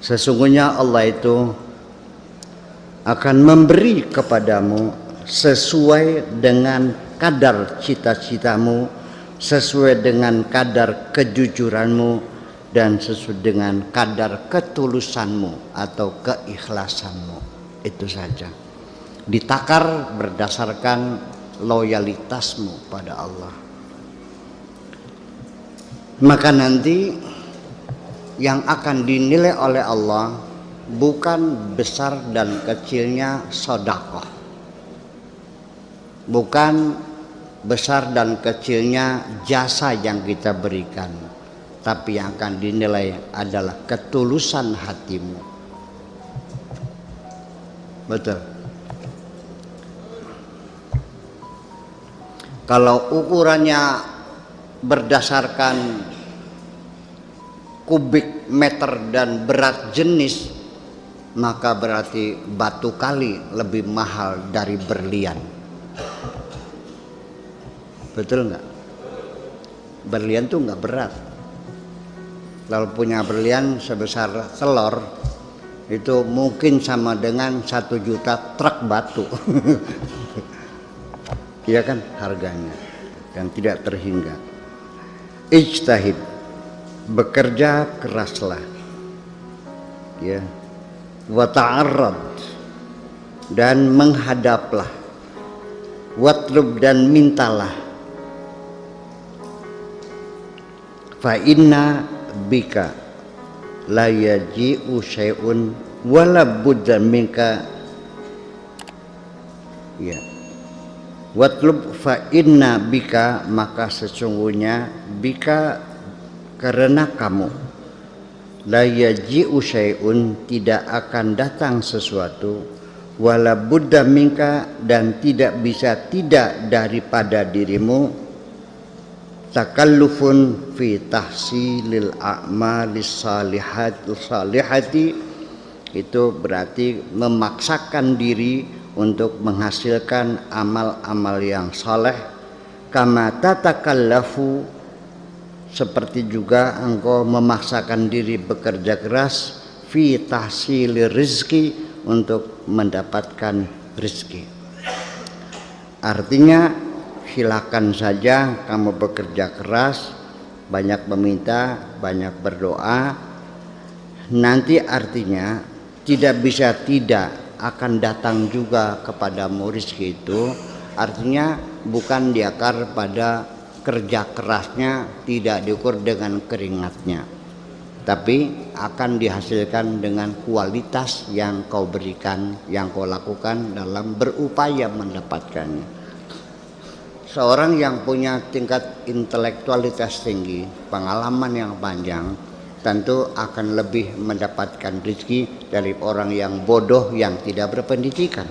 Sesungguhnya Allah itu akan memberi kepadamu sesuai dengan kadar cita-citamu, sesuai dengan kadar kejujuranmu, dan sesuai dengan kadar ketulusanmu atau keikhlasanmu. Itu saja. Ditakar berdasarkan loyalitasmu pada Allah. Maka nanti yang akan dinilai oleh Allah bukan besar dan kecilnya sedekah, bukan besar dan kecilnya jasa yang kita berikan, tapi yang akan dinilai adalah ketulusan hatimu. Betul. Kalau ukurannya berdasarkan kubik meter dan berat jenis, maka berarti batu kali lebih mahal dari berlian. Betul nggak? Berlian tuh nggak berat. Lalu punya berlian sebesar telur itu mungkin sama dengan 1 juta truk batu. Iya kan harganya, dan tidak terhingga. Ijtahid, bekerja keraslah, ya. Wa ta'arrad, dan menghadaplah. Watlub, dan mintalah. Fa inna bika la yaji'u syai'un wala budda minka, ya. Watlub fa inna bika, maka sesungguhnya bika karena kamu, la yaji'u syai'un, tidak akan datang sesuatu, wala budda minka, dan tidak bisa tidak daripada dirimu, takallufun fi tahsilil a'malis salihati, itu berarti memaksakan diri untuk menghasilkan amal-amal yang saleh. Kama tatakallafu, seperti juga engkau memaksakan diri bekerja keras, fi tahsilir rizki, untuk mendapatkan rezeki. Artinya silakan saja kamu bekerja keras, banyak meminta, banyak berdoa. Nanti artinya tidak bisa tidak akan datang juga kepadamu rezeki itu. Artinya bukan diakar pada kerja kerasnya, tidak diukur dengan keringatnya, tapi akan dihasilkan dengan kualitas yang kau berikan, yang kau lakukan dalam berupaya mendapatkannya. Seorang yang punya tingkat intelektualitas tinggi, pengalaman yang panjang, tentu akan lebih mendapatkan rezeki dari orang yang bodoh yang tidak berpendidikan.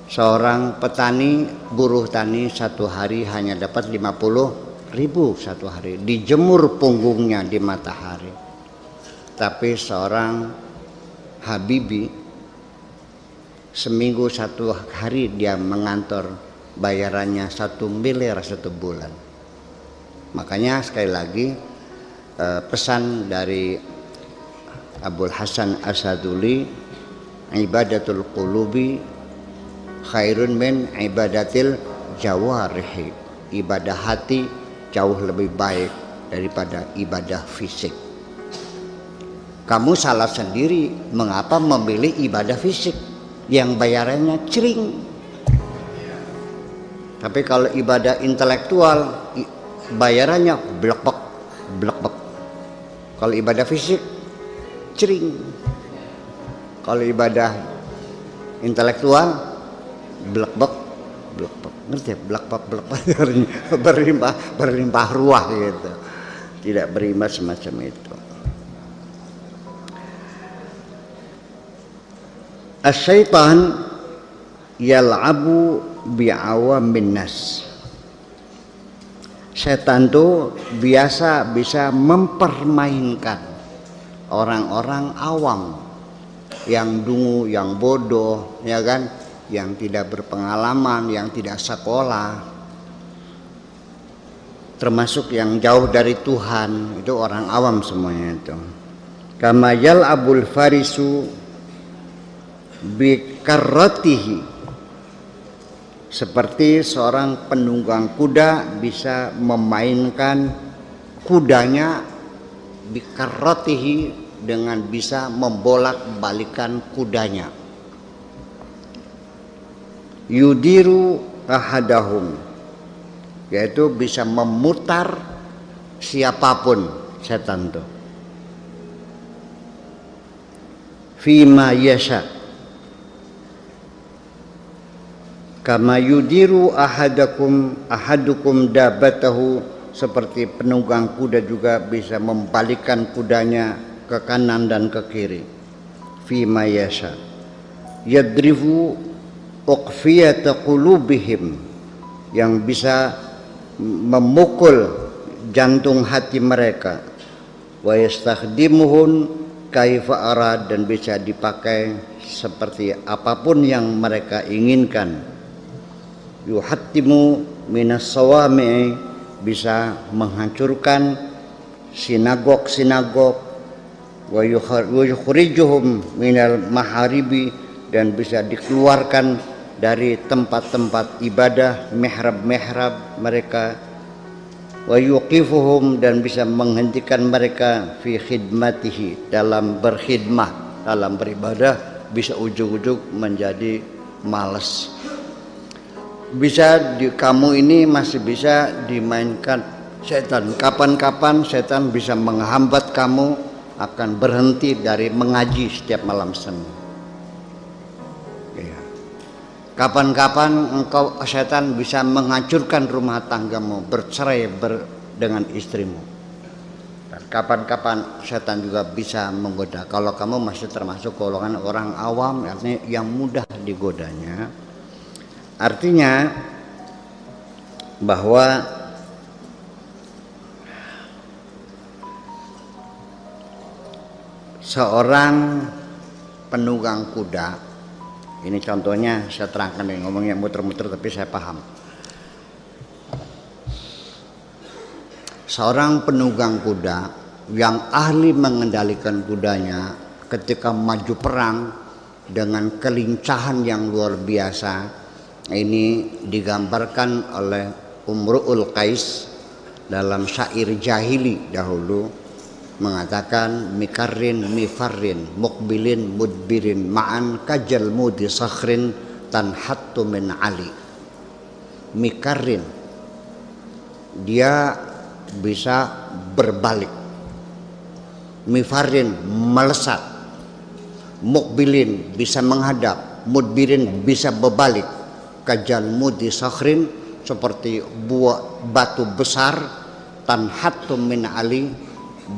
Seorang petani, buruh tani, satu hari hanya dapat 50.000 satu hari, dijemur punggungnya di matahari. Tapi seorang Habibi, seminggu satu hari dia mengantor, bayarannya 1 miliar satu bulan. Makanya sekali lagi pesan dari Abul Hasan Asaduli, ibadatul qulubi khairun min ibadatil jawarihi, ibadah hati jauh lebih baik daripada ibadah fisik. Kamu salah sendiri mengapa memilih ibadah fisik yang bayarannya cering. Tapi kalau ibadah intelektual bayarannya blek-blek, blek-blek. Kalau ibadah fisik cering. Kalau ibadah intelektual blek-blek, blek-blek. Ngerti ya? Blek-blek, blek-blek, berlimpah ruah gitu. Tidak berimbas semacam itu. Asyaitan yal'abu bi'awamin nas. Setan itu biasa bisa mempermainkan orang-orang awam yang dungu, yang bodoh, ya kan, yang tidak berpengalaman, yang tidak sekolah, termasuk yang jauh dari Tuhan, itu orang awam semuanya itu. Kama yal'abul farisu bikarratihi, seperti seorang penunggang kuda bisa memainkan kudanya bikarratihi, dengan bisa membolak-balikan kudanya. Yudiru ahadahum, yaitu bisa memutar siapapun setan itu. Fima yasha, kama yudiru ahadukum dabatahu, seperti penunggang kuda juga bisa membalikkan kudanya ke kanan dan ke kiri. Fima yasha yadrifu uqfiyata qulubihim, yang bisa memukul jantung hati mereka. Wa yastakhdimuhun kaifa arad, dan bisa dipakai seperti apapun yang mereka inginkan. Yuhattimu minas sawami'i, bisa menghancurkan sinagog-sinagog. Wa yukhrijuhum minal maharibi, dan bisa dikeluarkan dari tempat-tempat ibadah, mihrab-mihrab mereka. Wa yuqifuhum, dan bisa menghentikan mereka fi khidmatihi, dalam berkhidmah, dalam beribadah, bisa ujug-ujug menjadi malas. Bisa kamu ini masih bisa dimainkan setan. Kapan-kapan setan bisa menghambat kamu akan berhenti dari mengaji setiap malam Senin. Kapan-kapan engkau setan bisa menghancurkan rumah tanggamu, bercerai dengan istrimu. Dan kapan-kapan setan juga bisa menggoda. Kalau kamu masih termasuk golongan orang awam, artinya yang mudah digodanya. Artinya bahwa seorang penunggang kuda, ini contohnya saya terangkan, nih ngomongnya muter-muter tapi saya paham. Seorang penunggang kuda yang ahli mengendalikan kudanya ketika maju perang dengan kelincahan yang luar biasa, ini digambarkan oleh Umru'ul Qais dalam syair jahili dahulu, mengatakan mikarrin mifarrin mukbilin mudbirin ma'an kajal mudi sakhrin tanhattu min ali. Mikarrin, dia bisa berbalik. Mifarrin, melesat. Mukbilin, bisa menghadap. Mudbirin, bisa berbalik. Kajal mudi sakhrin, seperti buah batu besar. Tanhattu min ali,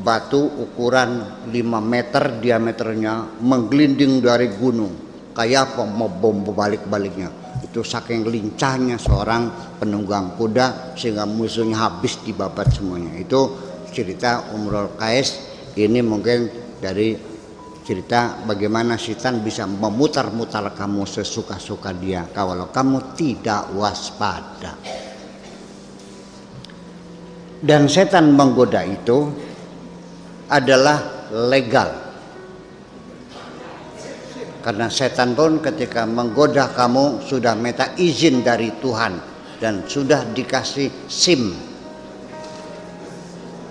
batu ukuran 5 meter diameternya, menggelinding dari gunung. Kayak apa mau bom balik-baliknya. Itu saking lincahnya seorang penunggang kuda sehingga musuhnya habis dibabat semuanya. Itu cerita Umrul Qais. Ini mungkin dari cerita bagaimana setan bisa memutar-mutar kamu sesuka-suka dia kalau kamu tidak waspada. Dan setan menggoda itu adalah legal, karena setan pun ketika menggoda kamu sudah minta izin dari Tuhan dan sudah dikasih SIM,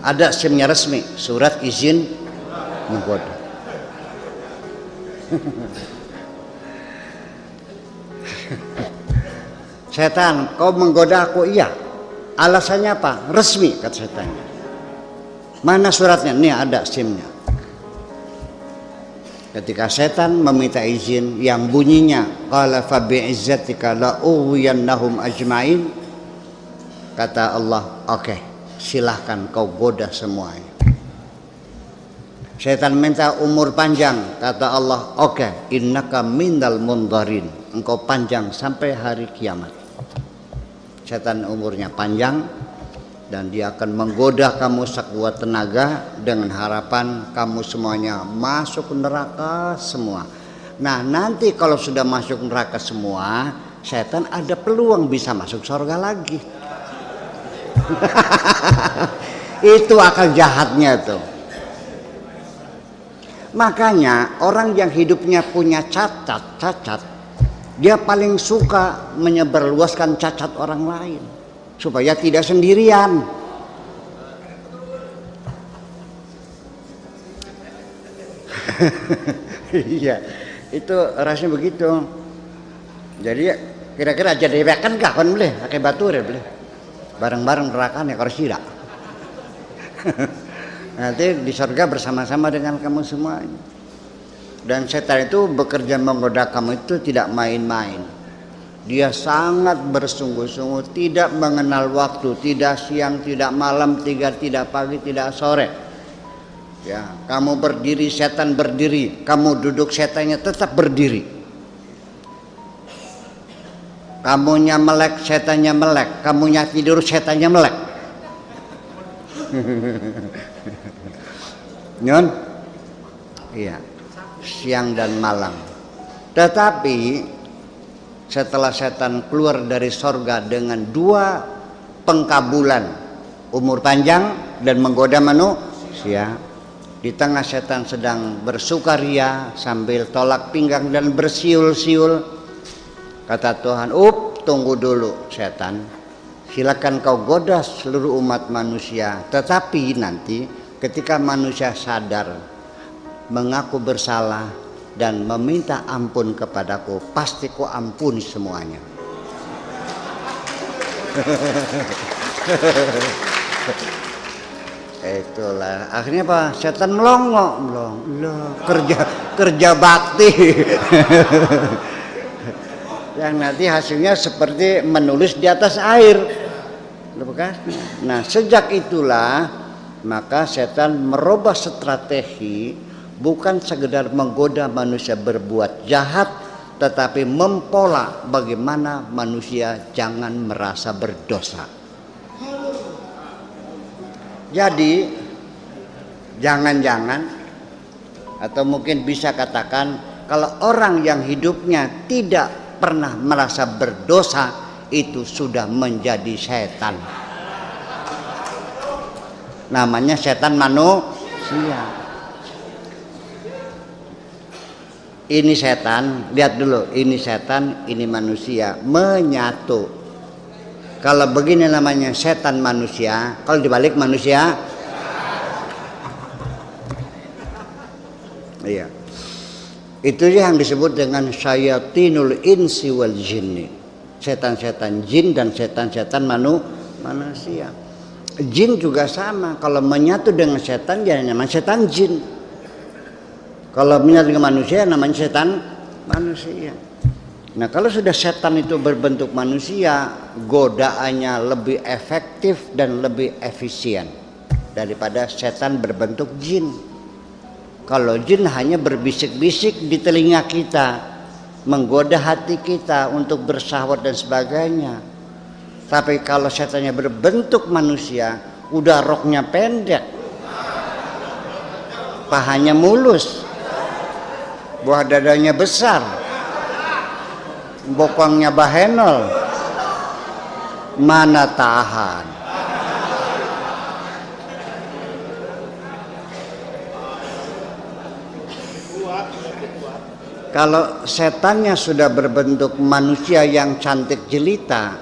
ada SIM-nya resmi, surat izin menggoda. Setan, kau menggoda aku? Iya. Alasannya apa? Resmi, kata setannya. Mana suratnya? Nih ada SIM-nya. Ketika setan meminta izin yang bunyinya qala fa bi'izzatika la ughwiyannahum ajmain, kata Allah, oke, silahkan kau goda semuanya. Setan minta umur panjang, kata Allah, oke, innaka minal mundharin, engkau panjang sampai hari kiamat. Setan umurnya panjang dan dia akan menggoda kamu sekuat tenaga dengan harapan kamu semuanya masuk neraka semua. Nah, nanti kalau sudah masuk neraka semua, setan ada peluang bisa masuk surga lagi. Itu akal jahatnya tuh. Makanya orang yang hidupnya punya cacat, dia paling suka menyebarluaskan cacat orang lain supaya tidak sendirian. Iya, itu rasanya begitu. Jadi kira-kira aja dewekan kah kan boleh pakai batu ya boleh. Bareng-bareng neraka ya kalau tidak. Nanti di surga bersama-sama dengan kamu semua. Dan setan itu bekerja menggoda kamu itu tidak main-main. Dia sangat bersungguh-sungguh, tidak mengenal waktu, tidak siang, tidak malam, tidak pagi, tidak sore. Ya, kamu berdiri, setan berdiri. Kamu duduk, setannya tetap berdiri. Kamunya melek, setannya melek. Kamunya tidur, setannya melek. Nyon? Iya. Siang dan malam. Tetapi setelah setan keluar dari sorga dengan 2 pengkabulan, umur panjang dan menggoda manusia, di tengah setan sedang bersukaria sambil tolak pinggang dan bersiul-siul, kata Tuhan, tunggu dulu setan, silakan kau goda seluruh umat manusia, tetapi nanti ketika manusia sadar, mengaku bersalah dan meminta ampun kepadaku, pasti ku ampuni semuanya. Itulah akhirnya apa? Setan melongo, kerja bakti. Yang nanti hasilnya seperti menulis di atas air. Nah, sejak itulah maka setan merubah strategi, bukan sekedar menggoda manusia berbuat jahat, tetapi mempola bagaimana manusia jangan merasa berdosa. Jadi jangan-jangan, atau mungkin bisa katakan, kalau orang yang hidupnya tidak pernah merasa berdosa, itu sudah menjadi setan. Namanya setan manusia. Ini setan, lihat dulu, ini setan, ini manusia, menyatu. Kalau begini namanya setan manusia, kalau dibalik manusia, iya. Itu yang disebut dengan syayatinul insi wal jinni. Setan-setan jin dan setan-setan manusia. Jin juga sama, kalau menyatu dengan setan jadi namanya setan jin. Kalau menyatu dengan manusia namanya setan manusia. Nah, kalau sudah setan itu berbentuk manusia, godaannya lebih efektif dan lebih efisien daripada setan berbentuk jin. Kalau jin hanya berbisik-bisik di telinga kita, menggoda hati kita untuk bersyahwat dan sebagainya. Tapi kalau setannya berbentuk manusia, udah roknya pendek, pahanya mulus, buah dadanya besar, bokongnya bahenol, mana tahan. Kalau setannya sudah berbentuk manusia yang cantik jelita,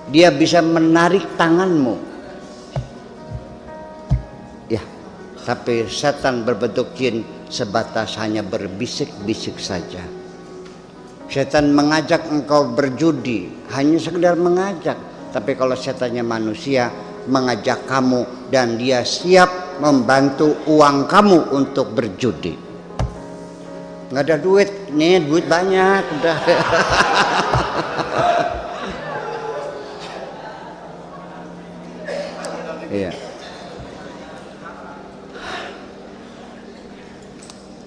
dia bisa menarik tanganmu. Ya, tapi setan berbentuk jin sebatas hanya berbisik-bisik saja. Setan mengajak engkau berjudi, hanya sekedar mengajak. Tapi kalau setannya manusia, mengajak kamu dan dia siap membantu uang kamu untuk berjudi. Nggak ada duit, nih duit banyak udah. Iya.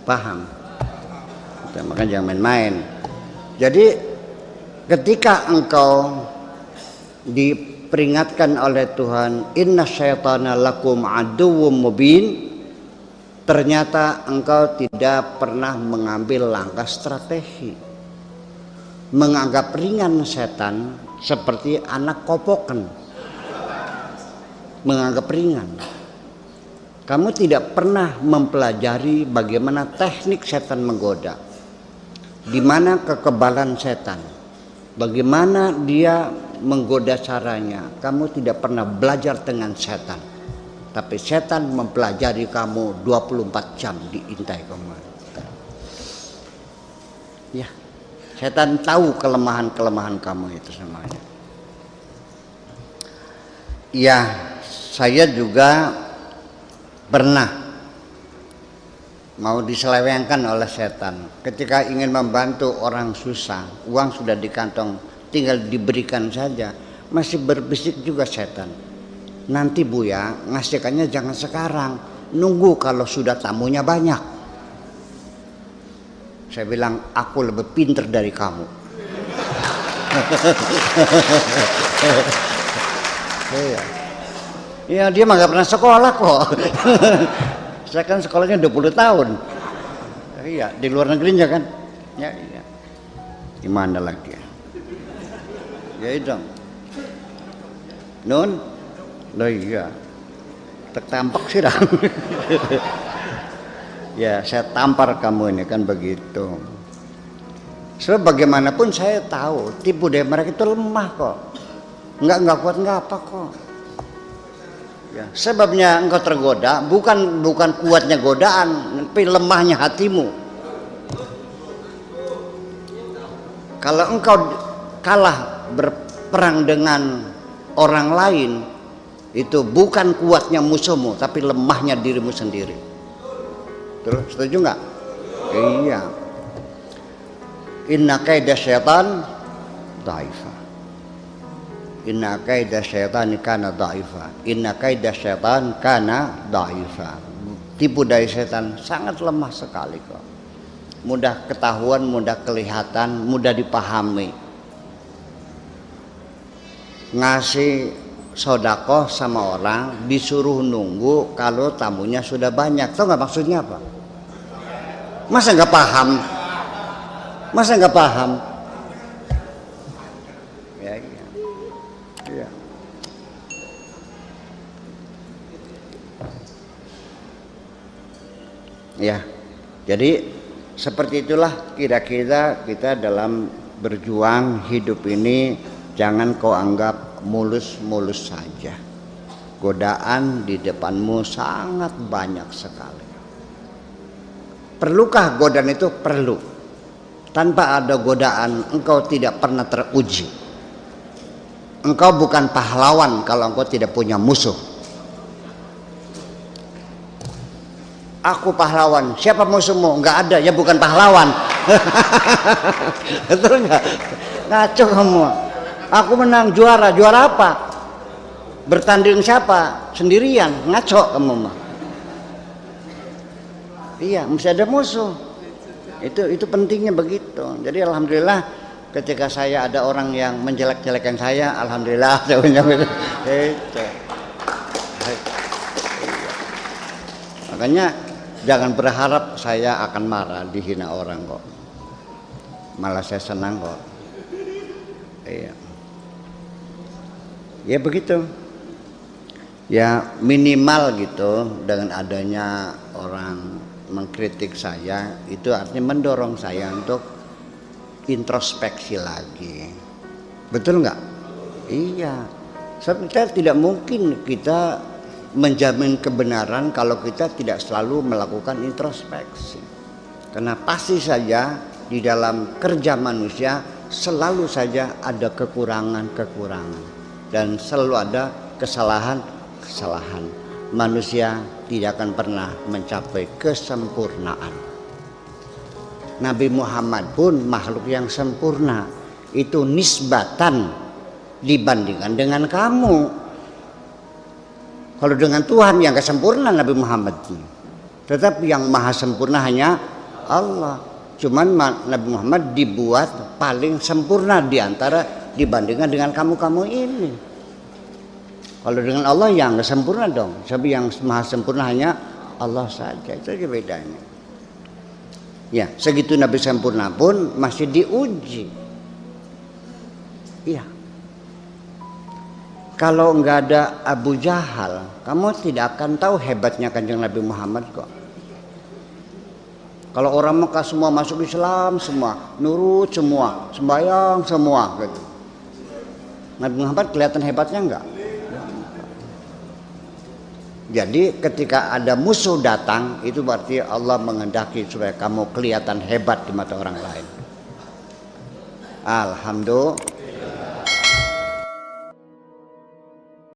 Paham? Maka jangan main-main. Jadi ketika engkau diperingatkan oleh Tuhan, inna syaitana lakum aduwwum mubin, ternyata engkau tidak pernah mengambil langkah strategi, menganggap ringan setan seperti anak kopokan, menganggap ringan. Kamu tidak pernah mempelajari bagaimana teknik setan menggoda, di mana kekebalan setan, bagaimana dia menggoda caranya. Kamu tidak pernah belajar dengan setan, tapi setan mempelajari kamu 24 jam diintai kamu. Ya, setan tahu kelemahan-kelemahan kamu itu semuanya. Ya, saya juga pernah mau diselewengkan oleh setan. Ketika ingin membantu orang susah, uang sudah di kantong, tinggal diberikan saja, masih berbisik juga setan. Nanti Buya, ngasihkannya jangan sekarang, nunggu kalau sudah tamunya banyak. Saya bilang, aku lebih pinter dari kamu. Ya, dia mah gak pernah sekolah kok. Saya kan sekolahnya 20 tahun. Iya, di luar negerinya kan. Ya, iya. Gimana lagi? Ya itu. Nun, loh iya. Tertampak sih dah. Ya, saya tampar kamu ini kan begitu. Sebab bagaimanapun saya tahu tipu daya mereka itu lemah kok. Enggak kuat enggak apa kok. Ya, sebabnya engkau tergoda bukan kuatnya godaan, tapi lemahnya hatimu. Kalau engkau kalah berperang dengan orang lain, itu bukan kuatnya musuhmu, tapi lemahnya dirimu sendiri. Terus setuju nggak? Iya. Inna kaida syaitan dha'ifa. Inna kaida syaitan kana dha'ifa. Inna kaida syaitan kana dha'ifa. Tipu daya setan sangat lemah sekali kok. Mudah ketahuan, mudah kelihatan, mudah dipahami. Ngasih sodakoh sama orang disuruh nunggu kalau tamunya sudah banyak. Tahu nggak maksudnya apa? Masa nggak paham? Masa nggak paham? Ya, iya. Iya. Ya, jadi seperti itulah kira-kira kita dalam berjuang hidup ini. Jangan kau anggap mulus-mulus saja. Godaan di depanmu sangat banyak sekali. Perlukah godaan itu? Perlu. Tanpa ada godaan engkau tidak pernah teruji. Engkau bukan pahlawan kalau engkau tidak punya musuh. Aku pahlawan. Siapa musuhmu? Enggak ada, ya bukan pahlawan. Betul enggak? Ngaco kamu. Aku menang juara apa? Bertanding siapa? Sendirian, ngaco kamu mah. Iya, mesti ada musuh. Itu pentingnya begitu. Jadi alhamdulillah ketika saya ada orang yang menjelek-jelekan saya, alhamdulillah saya punya itu. Makanya jangan berharap saya akan marah dihina orang kok. Malah saya senang kok. Iya. Ya begitu. Ya minimal gitu dengan adanya orang mengkritik saya itu artinya mendorong saya untuk introspeksi lagi. Betul nggak? Iya. Sebetulnya tidak mungkin kita menjamin kebenaran kalau kita tidak selalu melakukan introspeksi. Karena pasti saja di dalam kerja manusia selalu saja ada kekurangan-kekurangan dan selalu ada kesalahan-kesalahan. Manusia tidak akan pernah mencapai kesempurnaan. Nabi Muhammad pun makhluk yang sempurna. Itu nisbatan dibandingkan dengan kamu. Kalau dengan Tuhan yang kesempurna Nabi Muhammad. Tetapi yang maha sempurna hanya Allah. Cuman Nabi Muhammad dibuat paling sempurna diantara dibandingkan dengan kamu-kamu ini. Kalau dengan Allah yang nggak sempurna dong. Sebab yang maha sempurna hanya Allah saja. Itu aja bedanya. Ya, segitu Nabi sempurna pun masih diuji. Iya. Kalau nggak ada Abu Jahal, kamu tidak akan tahu hebatnya Kanjeng Nabi Muhammad kok. Kalau orang Mekah semua masuk Islam, semua nurut, semua sembahyang, semua gitu. Nabi Muhammad kelihatan hebatnya enggak? Jadi ketika ada musuh datang, itu berarti Allah menghendaki supaya kamu kelihatan hebat di mata orang lain. Alhamdulillah.